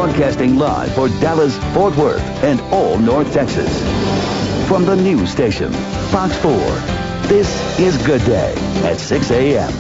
Broadcasting live for Dallas, Fort Worth, and all North Texas. From the news station, Fox 4, this is Good Day at 6 a.m.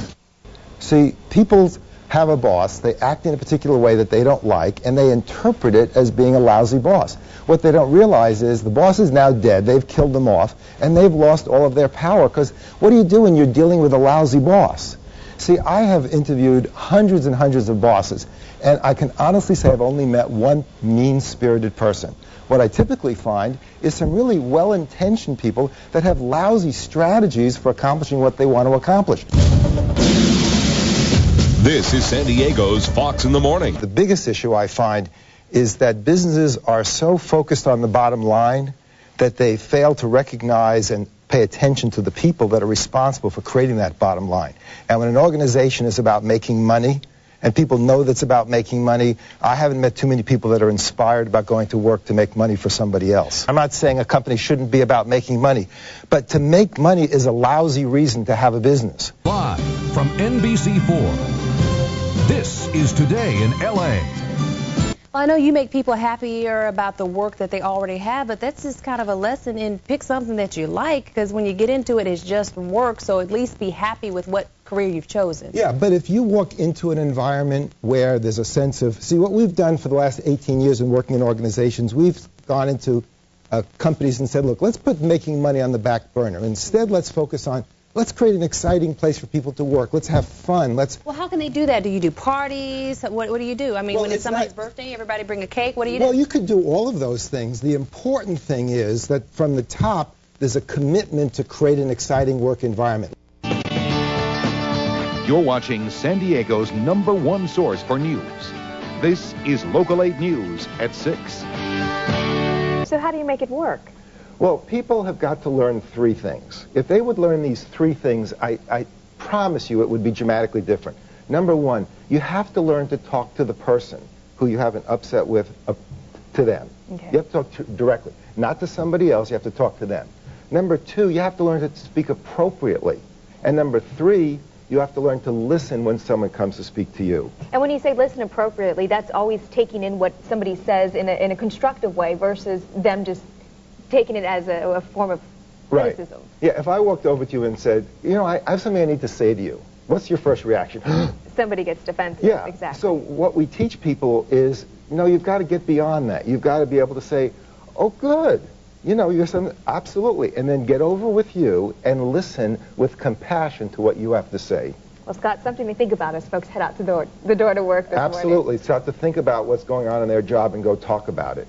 See, people have a boss, they act in a particular way that they don't like, and they interpret it as being a lousy boss. What they don't realize is the boss is now dead, they've killed them off, and they've lost all of their power, because what do you do when you're dealing with a lousy boss? See, I have interviewed hundreds and hundreds of bosses, and I can honestly say I've only met one mean-spirited person. What I typically find is some really well-intentioned people that have lousy strategies for accomplishing what they want to accomplish. This is San Diego's Fox in the Morning. The biggest issue I find is that businesses are so focused on the bottom line that they fail to recognize and pay attention to the people that are responsible for creating that bottom line. And when an organization is about making money, and people know that's about making money, I haven't met too many people that are inspired about going to work to make money for somebody else. I'm not saying a company shouldn't be about making money, but to make money is a lousy reason to have a business. Live from NBC4, this is Today in L.A. Well, I know you make people happier about the work that they already have, but that's just kind of a lesson in pick something that you like, because when you get into it, it's just work, so at least be happy with what career you've chosen. Yeah, but if you walk into an environment where there's a sense of, see, what we've done for the last 18 years in working in organizations, we've gone into companies and said, look, let's put making money on the back burner. Instead, let's focus on, let's create an exciting place for people to work. Let's have fun. Well, how can they do that? Do you do parties? What do you do? I mean, when it's somebody's birthday, everybody bring a cake. What do you do? Well, you could do all of those things. The important thing is that from the top, there's a commitment to create an exciting work environment. You're watching San Diego's #1 source for news. This is Local 8 News at 6. So how do you make it work? Well, people have got to learn 3 things. If they would learn these 3 things, I promise you it would be dramatically different. Number 1, you have to learn to talk to the person who you have an upset with, to them. Okay. You have to talk directly, not to somebody else. You have to talk to them. Number 2, you have to learn to speak appropriately. And number 3, you have to learn to listen when someone comes to speak to you. And when you say listen appropriately, that's always taking in what somebody says in a constructive way versus them just taking it as a form of criticism. Right. Yeah, if I walked over to you and said, you know, I have something I need to say to you, what's your first reaction? Somebody gets defensive. Yeah, exactly. So what we teach people is, no, you've got to get beyond that. You've got to be able to say, oh, good. You know, you're something, absolutely. And then get over with you and listen with compassion to what you have to say. Well, Scott, something to think about as folks head out to the door to work this morning. Absolutely. Start to think about what's going on in their job and go talk about it.